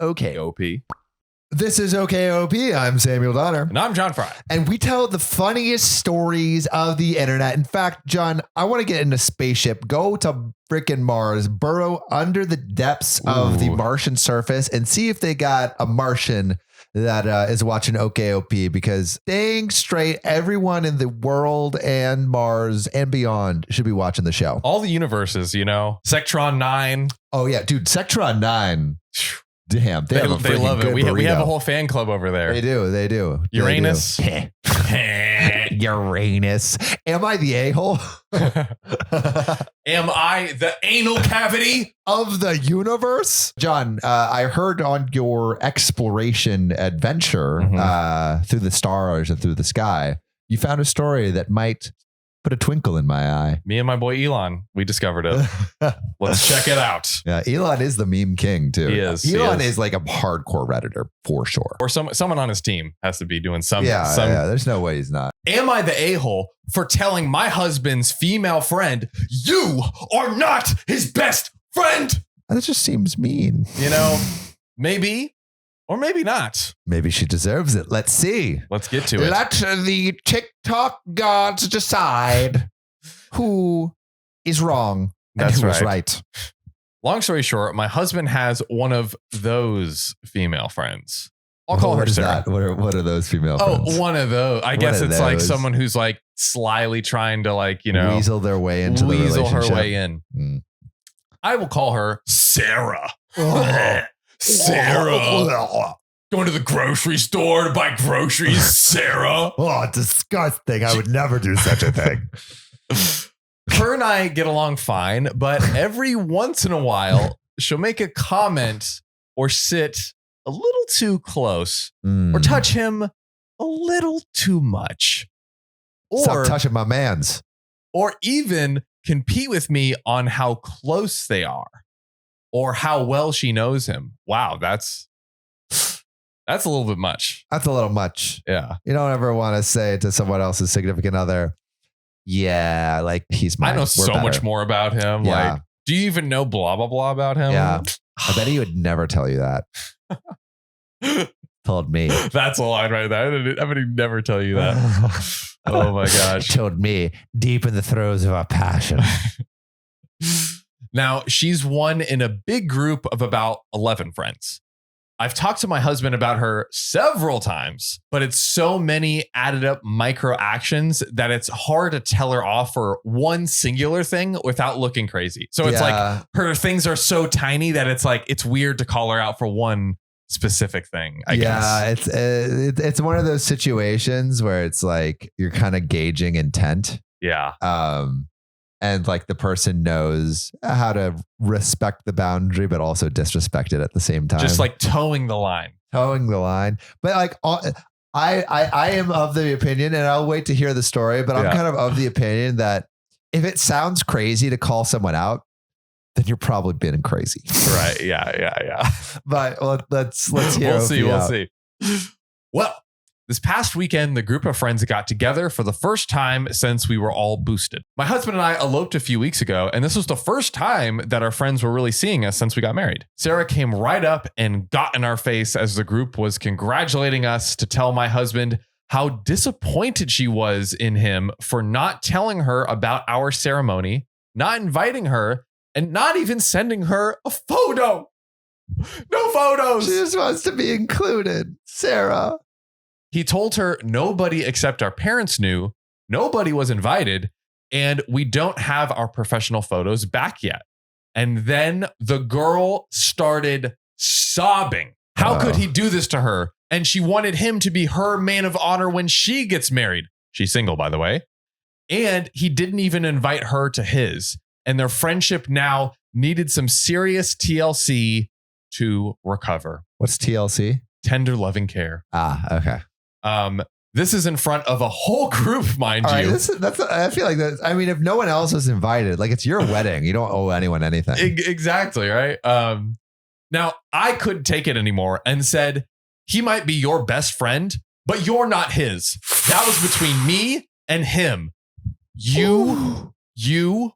OKOP. This is OKOP. I'm Samuel Donner. And I'm John Frye. And we tell the funniest stories of the internet. In fact, John, I want to get in a spaceship, go to freaking Mars, burrow under the depths of the Martian surface and see if they got a Martian that is watching OKOP, because dang straight, everyone in the world and Mars and beyond should be watching the show. All the universes, you know, Sectron 9. Oh, yeah, dude, Sectron 9. Damn, they love it. We have a whole fan club over there. They do. Uranus. Uranus. Am I the a-hole? Am I the anal cavity of the universe? John, I heard on your exploration adventure through the stars and through the sky, you found a story that might put a twinkle in my eye. Me and my boy Elon, we discovered it. Let's check it out. Yeah, Elon is the meme king too. He is. Elon is like a hardcore Redditor for sure. Or someone on his team has to be doing some. Yeah, there's no way he's not. Am I the a-hole for telling my husband's female friend, you are not his best friend? That just seems mean. You know, maybe. Or maybe not. Maybe she deserves it. Let's see. Let's get to it. Let the TikTok gods decide who is wrong and who is right. Long story short, my husband has one of those female friends. I'll call her Sarah. What are those female friends? Oh, one of those. I guess it's like someone who's like slyly trying to weasel their way into the relationship. Her way in. I will call her Sarah. Sarah. Going to the grocery store to buy groceries, Sarah. Oh, disgusting. I would never do such a thing. Her and I get along fine, but every once in a while, she'll make a comment or sit a little too close or touch him a little too much. Or stop touching my mans. Or even compete with me on how close they are. Or how well she knows him. Wow, that's a little bit much. That's a little much. Yeah. You don't ever want to say to someone else's significant other, yeah, like he's mine. I know so much more about him. Yeah. Like, do you even know blah, blah, blah about him? Yeah. I bet he would never tell you that. Told me. That's a line right there. I bet he'd never tell you that. Oh my gosh. Told me deep in the throes of our passion. Now, she's one in a big group of about 11 friends. I've talked to my husband about her several times, but it's so many added up micro actions that it's hard to tell her off for one singular thing without looking crazy. So it's like her things are so tiny that it's like it's weird to call her out for one specific thing, I guess. It's one of those situations where it's like you're kind of gauging intent. Yeah. And like the person knows how to respect the boundary, but also disrespect it at the same time. Just like towing the line. But like, I am of the opinion, and I'll wait to hear the story, but I'm kind of the opinion that if it sounds crazy to call someone out, then you're probably being crazy. Right. Yeah. But let's hear. We'll see. Well, this past weekend, the group of friends got together for the first time since we were all boosted. My husband and I eloped a few weeks ago, and this was the first time that our friends were really seeing us since we got married. Sarah came right up and got in our face as the group was congratulating us to tell my husband how disappointed she was in him for not telling her about our ceremony, not inviting her, and not even sending her a photo. No photos. She just wants to be included. Sarah. He told her nobody except our parents knew, nobody was invited, and we don't have our professional photos back yet. And then the girl started sobbing. How could he do this to her? And she wanted him to be her man of honor when she gets married. She's single, by the way. And he didn't even invite her to his. And their friendship now needed some serious TLC to recover. What's TLC? Tender loving care. Okay. This is in front of a whole group, mind you. I feel like that. I mean, if no one else was invited, like it's your wedding, you don't owe anyone anything. Exactly. Right. Now I couldn't take it anymore and said, he might be your best friend, but you're not his. That was between me and him. You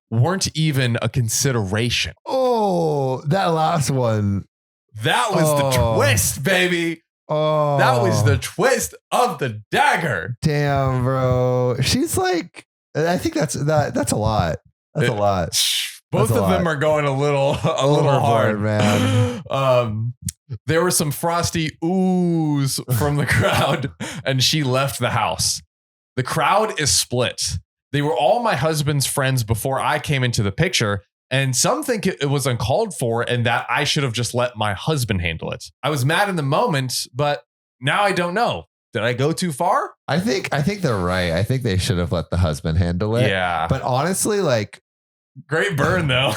weren't even a consideration. Oh, that last one That was the twist, baby. Oh, That was the twist of the dagger. Damn, bro. She's like, I think that's a lot. That's a lot. Both of them are going a little hard, man. There were some frosty oohs from the crowd, and she left the house. The crowd is split. They were all my husband's friends before I came into the picture, and some think it was uncalled for and that I should have just let my husband handle it. I was mad in the moment, but now I don't know. Did I go too far? I think they're right. I think they should have let the husband handle it. Yeah. But honestly, like, great burn though.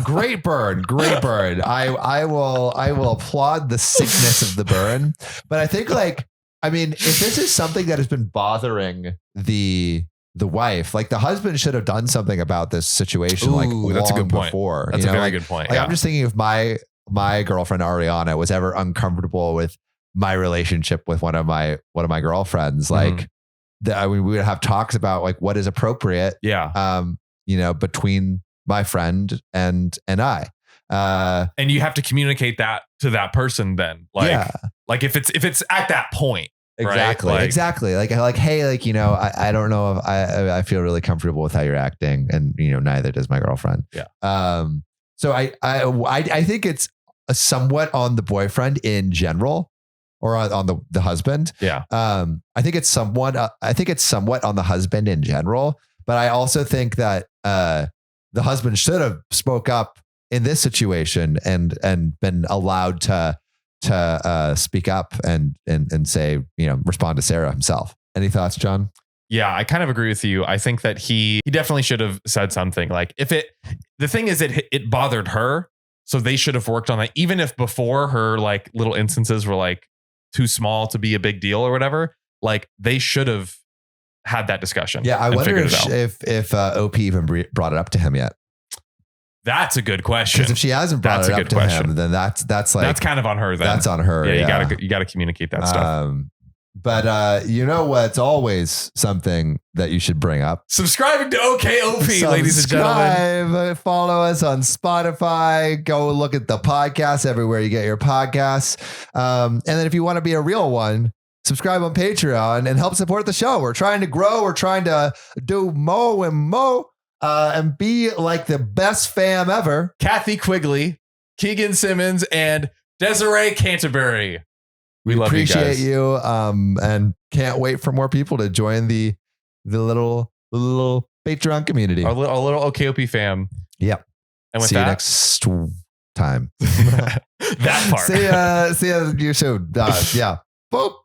Great burn. I will applaud the sickness of the burn. But I think, like, I mean, if this is something that has been bothering the wife, like, the husband should have done something about this situation. That's a good point. Before. That's a very good point. Like, I'm just thinking if my girlfriend Ariana was ever uncomfortable with my relationship with one of my girlfriends, like, we would have talks about, like, what is appropriate. Yeah. Between my friend and I. And you have to communicate that to that person then. Like if it's at that point. Exactly. Right? Exactly. Like, hey, like, I don't know if I feel really comfortable with how you're acting, and, neither does my girlfriend. Yeah. So I think it's somewhat on the boyfriend in general, or on the husband. Yeah. I think it's somewhat on the husband in general, but I also think that the husband should have spoke up in this situation and been allowed to speak up and say, respond to Sarah himself. Any thoughts, John? Yeah, I kind of agree with you. I think that he definitely should have said something. Like, the thing is, it bothered her, so they should have worked on that. Even if before her, like, little instances were, like, too small to be a big deal or whatever, like, they should have had that discussion. Yeah, I wonder if OP even brought it up to him yet. That's a good question. Because if she hasn't brought it up to him, then that's like, that's kind of on her. Then that's on her. Yeah, you gotta communicate that stuff. But what's always something that you should bring up? Subscribing to OKOP, ladies and gentlemen. Follow us on Spotify. Go look at the podcast everywhere you get your podcasts. And then if you want to be a real one, subscribe on Patreon and help support the show. We're trying to grow. We're trying to do more and more and be like the best fam ever. Kathy Quigley, Keegan Simmons, and Desiree Canterbury. We love appreciate you guys. And can't wait for more people to join the little Patreon community. Our little OKOP fam. Yep. And with see you next time. that part. See ya. You should. Yeah. Boop.